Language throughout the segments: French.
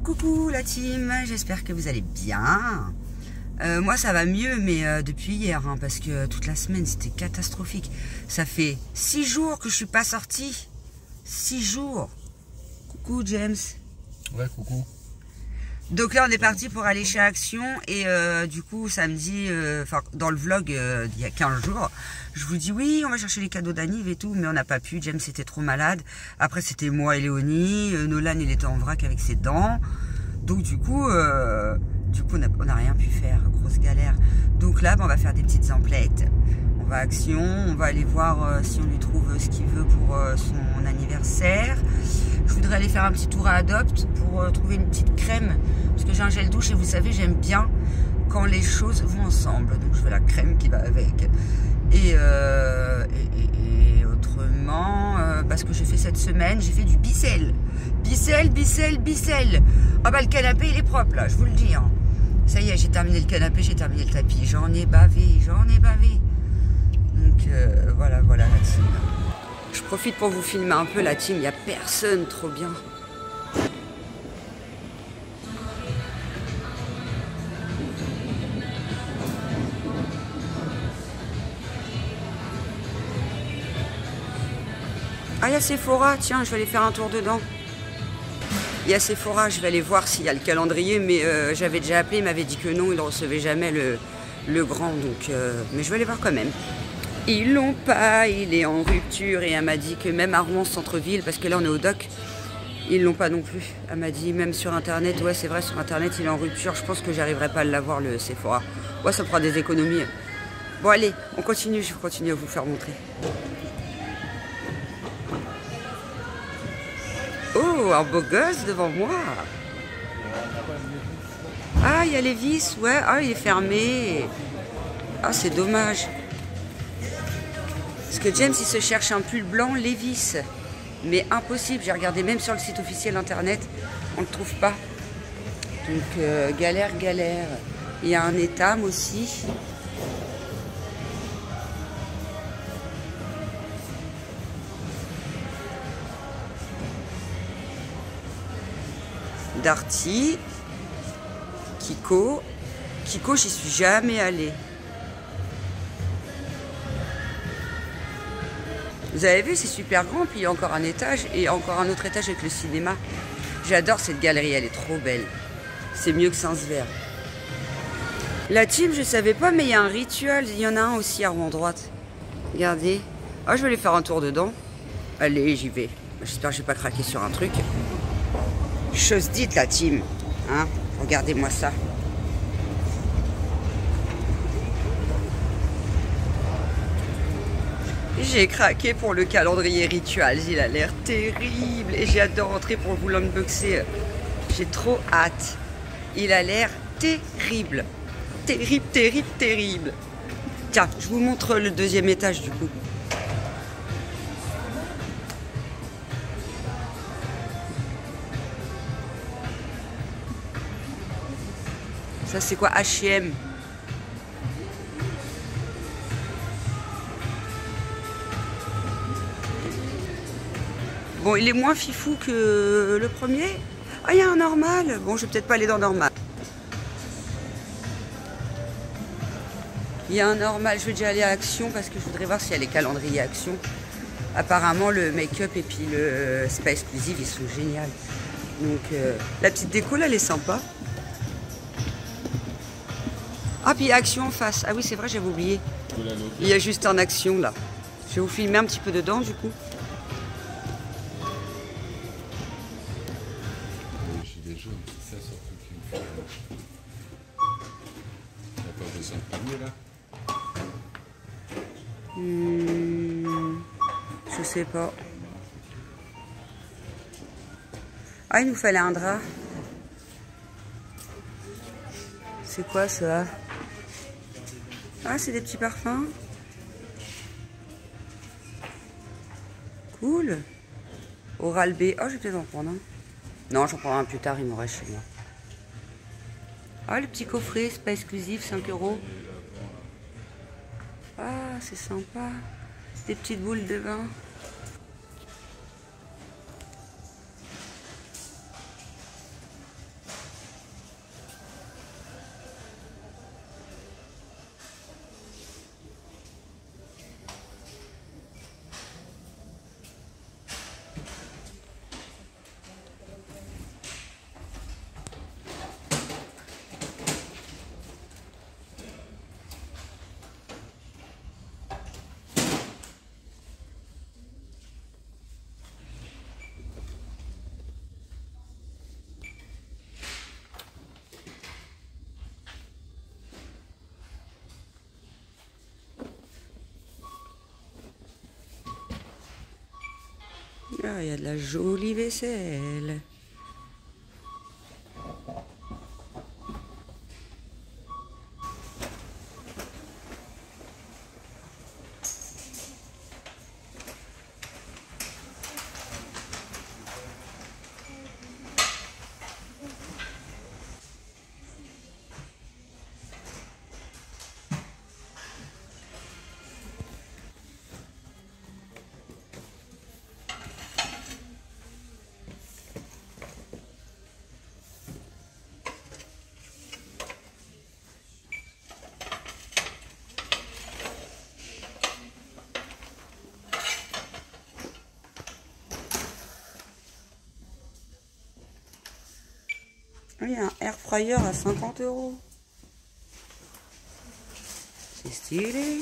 Coucou la team, j'espère que vous allez bien. Moi ça va mieux, mais depuis hier, hein, parce que toute la semaine c'était catastrophique. Ça fait 6 jours que je suis pas sortie. 6 jours. Coucou James. Ouais, coucou. Donc là on est parti pour aller chez Action et du coup samedi, enfin dans le vlog il y a 15 jours, je vous dis oui on va chercher les cadeaux d'Aniv et tout, mais on n'a pas pu, James était trop malade, après c'était moi et Léonie, Nolan il était en vrac avec ses dents, donc du coup on n'a rien pu faire, grosse galère. Donc là on va faire des petites emplettes, on va à Action, on va aller voir si on lui trouve ce qu'il veut pour son anniversaire. Je voudrais aller faire un petit tour à Adopt pour trouver une petite crème, parce que j'ai un gel douche et vous savez j'aime bien quand les choses vont ensemble, donc je veux la crème qui va avec. Et autrement, parce que j'ai fait cette semaine, j'ai fait du Bicel. Bicel. Ah bah le canapé il est propre là, je vous le dis, hein. Ça y est, j'ai terminé le canapé, j'ai terminé le tapis, j'en ai bavé. Donc voilà la team. Je profite pour vous filmer un peu la team, il n'y a personne, trop bien. Ah, il y a Sephora, tiens, je vais aller faire un tour dedans. Il y a Sephora, je vais aller voir s'il y a le calendrier, mais j'avais déjà appelé, il m'avait dit que non, il ne recevait jamais le grand, donc mais je vais aller voir quand même. Ils l'ont pas, il est en rupture, et elle m'a dit que même à Rouen centre-ville, parce que là on est au doc, ils l'ont pas non plus. Elle m'a dit même sur internet, ouais c'est vrai, sur internet il est en rupture, je pense que j'arriverai pas à l'avoir le Sephora. Ouais, ça fera des économies. Bon allez, on continue, je vais continuer à vous faire montrer. Oh, un beau gosse devant moi. Ah, il y a les vis, ouais, ah il est fermé. Ah c'est dommage. Parce que James il se cherche un pull blanc Levi's, mais impossible, j'ai regardé même sur le site officiel internet, on ne le trouve pas. Donc galère. Il y a un étam aussi. Darty, Kiko, j'y suis jamais allée. Vous avez vu, c'est super grand, puis il y a encore un étage et encore un autre étage avec le cinéma. J'adore cette galerie, elle est trop belle. C'est mieux que Saint-Sever. La team, je savais pas, mais il y a un rituel. Il y en a un aussi à Rouen droite. Regardez. Ah, je vais aller faire un tour dedans. Allez, j'y vais. J'espère que je vais pas craquer sur un truc. Chose dite, la team. Hein, regardez-moi ça. J'ai craqué pour le calendrier Rituals, il a l'air terrible et j'ai hâte de rentrer pour vous l'unboxer. J'ai trop hâte. Il a l'air terrible. Terrible. Tiens, je vous montre le deuxième étage du coup. Ça c'est quoi, H&M? Bon, il est moins fifou que le premier. Ah, il y a un normal. Bon, je vais peut-être pas aller dans normal. Il y a un normal. Je vais déjà aller à Action parce que je voudrais voir s'il y a les calendriers Action. Apparemment, le make-up et puis le spa exclusif, ils sont géniaux. Donc, la petite déco, là, elle est sympa. Ah, puis il y a Action en face. Ah oui, c'est vrai, j'avais oublié. Il y a juste un Action, là. Je vais vous filmer un petit peu dedans, du coup. C'est ça surtout qu'il me faut. Il n'y a pas besoin de panier là. Je sais pas. Ah, il nous fallait un drap. C'est quoi ça? Ah, c'est des petits parfums. Cool. Oral-B. Oh, je vais peut-être en prendre un. Non, j'en prendrai un plus tard, il m'en reste chez moi. Ah, le petit coffret, spa exclusif, 5 €. Ah, c'est sympa. Des petites boules de vin. il y a de la jolie vaisselle. Il y a un air fryer à 50 €. C'est stylé.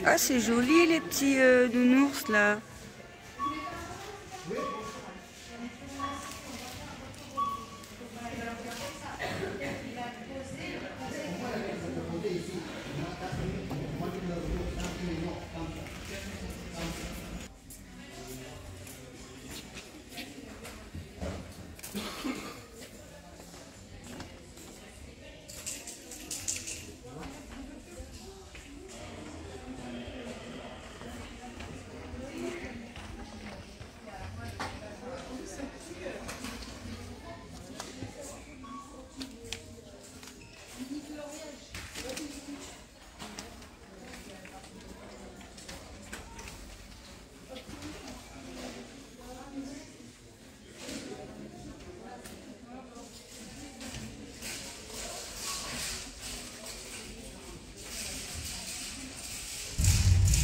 Ah, c'est joli les petits nounours là.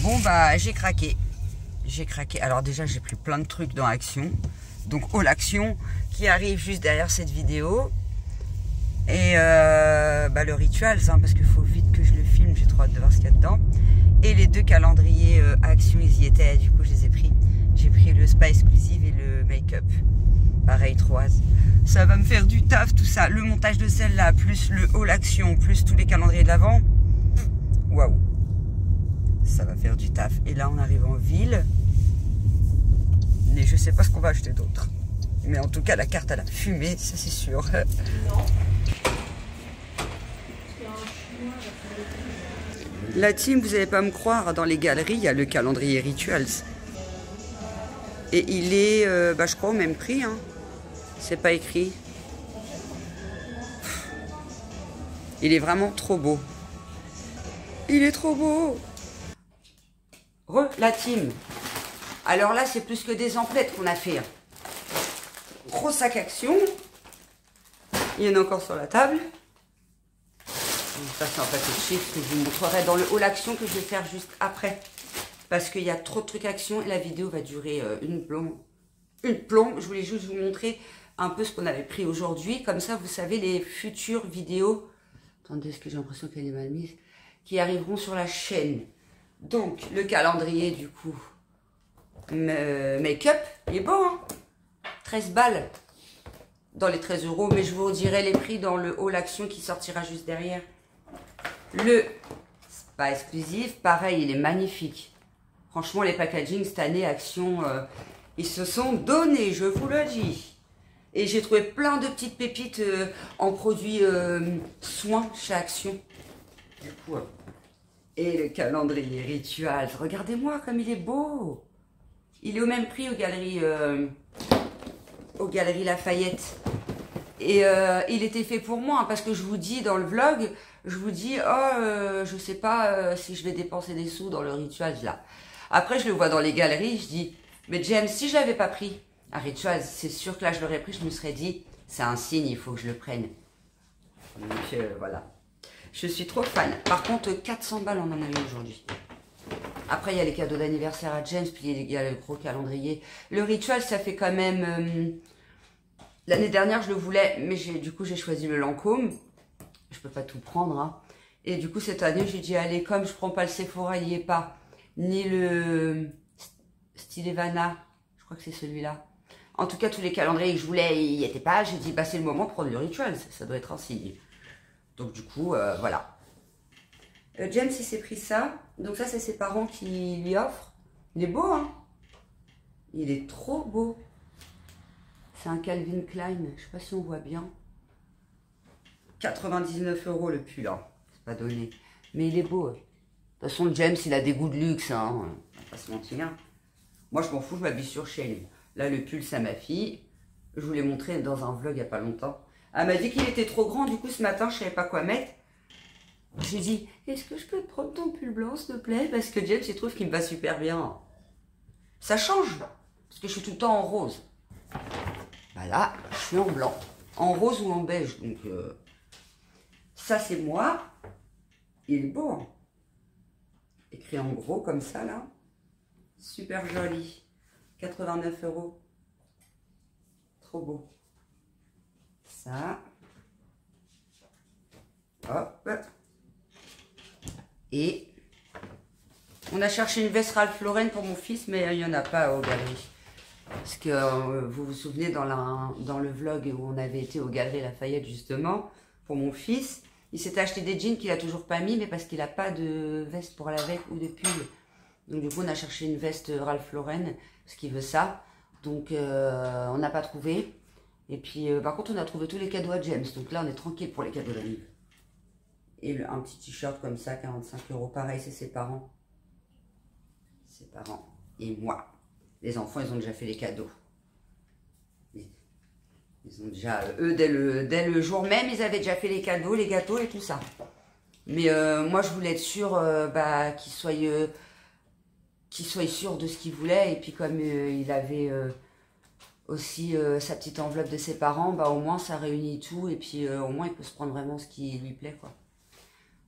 Bon bah j'ai craqué. Alors déjà j'ai pris plein de trucs dans Action. Donc All Action qui arrive juste derrière cette vidéo. Et le Rituals, hein, parce qu'il faut vite que je le filme, j'ai trop hâte de voir ce qu'il y a dedans. Et les deux calendriers Action, ils y étaient, du coup je les ai pris. J'ai pris le Spa Exclusive et le Make-up. Pareil, 3. Ça va me faire du taf tout ça. Le montage de celle-là, plus le All Action, plus tous les calendriers de l'avant. Waouh! Ça va faire du taf. Et là on arrive en ville. Mais je sais pas ce qu'on va acheter d'autre. Mais en tout cas la carte elle a fumé, ça c'est sûr. Non. La team, vous n'allez pas me croire, dans les galeries il y a le calendrier Rituals. Et il est, je crois, au même prix. Hein. C'est pas écrit. Il est vraiment trop beau. Il est trop beau. La team. Alors là, c'est plus que des emplettes qu'on a fait. Gros sac action. Il y en a encore sur la table. Ça, c'est un paquet de chiffres que je vous montrerai dans le haul action que je vais faire juste après. Parce qu'il y a trop de trucs action et la vidéo va durer une plombe. Je voulais juste vous montrer un peu ce qu'on avait pris aujourd'hui. Comme ça, vous savez, les futures vidéos. Attendez, est-ce que j'ai l'impression qu'elle est mal mise? Qui arriveront sur la chaîne. Donc, le calendrier, du coup. Make-up, il est beau, hein? 13 balles. Dans les 13 €. Mais je vous dirai les prix dans le haul action qui sortira juste derrière. Le spa exclusif, pareil, il est magnifique. Franchement, les packaging cette année, Action, ils se sont donnés, je vous le dis. Et j'ai trouvé plein de petites pépites en produits soins chez Action. Du coup, et le calendrier Rituals, regardez-moi comme il est beau. Il est au même prix aux Galeries Lafayette. Et il était fait pour moi, hein, parce que je vous dis dans le vlog, je vous dis, je sais pas si je vais dépenser des sous dans le Rituals là. Après, je le vois dans les galeries, je dis, mais James, si je l'avais pas pris à Rituals, c'est sûr que là, je l'aurais pris, je me serais dit, c'est un signe, il faut que je le prenne. Donc, voilà. Je suis trop fan. Par contre, 400 balles, on en a eu aujourd'hui. Après, il y a les cadeaux d'anniversaire à James, puis il y a le gros calendrier. Le Rituals, ça fait quand même... L'année dernière, je le voulais, mais du coup, j'ai choisi le Lancôme. Je peux pas tout prendre, hein. Et du coup, cette année, j'ai dit, allez, comme je prends pas le Sephora, il n'y est pas. Ni le style Evana, je crois que c'est celui-là. En tout cas, tous les calendriers que je voulais, il n'y était pas. J'ai dit, bah, c'est le moment de prendre le Rituals. Ça doit être un signe. Donc, du coup, voilà. James, il s'est pris ça. Donc, ça, c'est ses parents qui lui offrent. Il est beau, hein? Il est trop beau. C'est un Calvin Klein. Je sais pas si on voit bien. 99 € le pull, hein. C'est pas donné. Mais il est beau. De toute façon, James, il a des goûts de luxe, hein. On va pas se mentir. Moi, je m'en fous, je m'habille sur Shein. Là, le pull, c'est à ma fille. Je vous l'ai montré dans un vlog il n'y a pas longtemps. Elle m'a dit qu'il était trop grand. Du coup, ce matin, je ne savais pas quoi mettre. J'ai dit, est-ce que je peux te prendre ton pull blanc, s'il te plaît? Parce que James, il trouve qu'il me va super bien. Ça change. Parce que je suis tout le temps en rose. Bah là, je suis en blanc. En rose ou en beige. Donc, ça, c'est moi. Il est beau, hein. Écrit en gros comme ça là. Super joli. 89 €. Trop beau. Ça. Hop. Et on a cherché une veste Ralph Lauren pour mon fils, mais il n'y en a pas aux galeries. Parce que vous vous souvenez dans le vlog où on avait été aux Galeries Lafayette justement, pour mon fils. Il s'est acheté des jeans qu'il a toujours pas mis, mais parce qu'il n'a pas de veste pour aller avec ou de pull. Donc du coup, on a cherché une veste Ralph Lauren, parce qu'il veut ça. Donc on n'a pas trouvé. Et puis par contre, on a trouvé tous les cadeaux à James. Donc là, on est tranquille pour les cadeaux d'anniv. Et un petit t-shirt comme ça, 45 €. Pareil, c'est ses parents. Ses parents et moi. Les enfants, ils ont déjà fait les cadeaux. Ils ont déjà, eux, dès le jour même, ils avaient déjà fait les cadeaux, les gâteaux et tout ça. Mais moi, je voulais être sûre qu'ils soient sûrs de ce qu'ils voulaient. Et puis comme il avait aussi sa petite enveloppe de ses parents, bah, au moins, ça réunit tout. Et puis au moins, il peut se prendre vraiment ce qui lui plaît, quoi.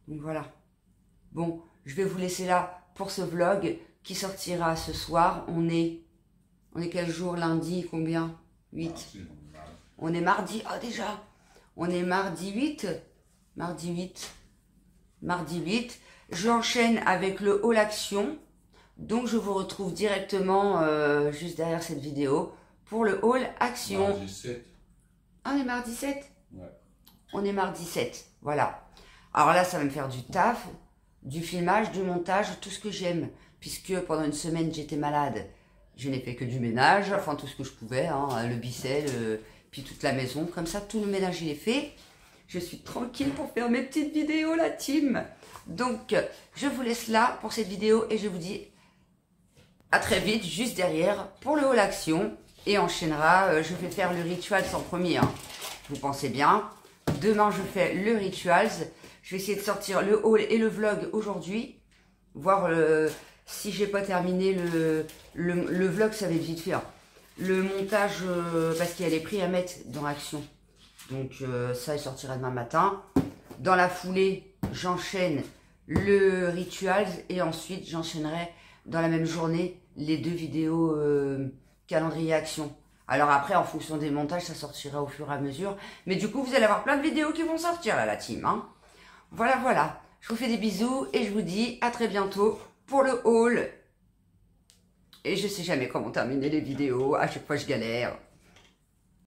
Donc voilà. Bon, je vais vous laisser là pour ce vlog qui sortira ce soir. On est quel jour? Lundi, combien? 8. On est mardi, déjà, on est mardi 8, mardi 8, j'enchaîne avec le haul action, donc je vous retrouve directement juste derrière cette vidéo pour le haul action. Mardi 7. Ah, on est mardi 7? Ouais. On est mardi 7, voilà. Alors là, ça va me faire du taf, du filmage, du montage, tout ce que j'aime, puisque pendant une semaine, j'étais malade. Je n'ai fait que du ménage, enfin tout ce que je pouvais, hein, le bicelle, puis toute la maison. Comme ça, tout le ménage, il est fait. Je suis tranquille pour faire mes petites vidéos, la team. Donc, je vous laisse là pour cette vidéo et je vous dis à très vite, juste derrière, pour le haul action. Et enchaînera, je vais faire le Rituals en premier. Hein. Vous pensez bien. Demain, je fais le Rituals. Je vais essayer de sortir le haul et le vlog aujourd'hui. Voir si j'ai pas terminé le vlog, ça va être vite fait. Hein. Le montage, parce qu'il y a les prix à mettre dans Action. Donc ça, il sortira demain matin. Dans la foulée, j'enchaîne le Rituals et ensuite j'enchaînerai dans la même journée les 2 vidéos calendrier Action. Alors après, en fonction des montages, ça sortira au fur et à mesure. Mais du coup, vous allez avoir plein de vidéos qui vont sortir là, la team. Hein. Voilà, voilà. Je vous fais des bisous et je vous dis à très bientôt pour le haul. Et je sais jamais comment terminer les vidéos. À chaque fois, je galère.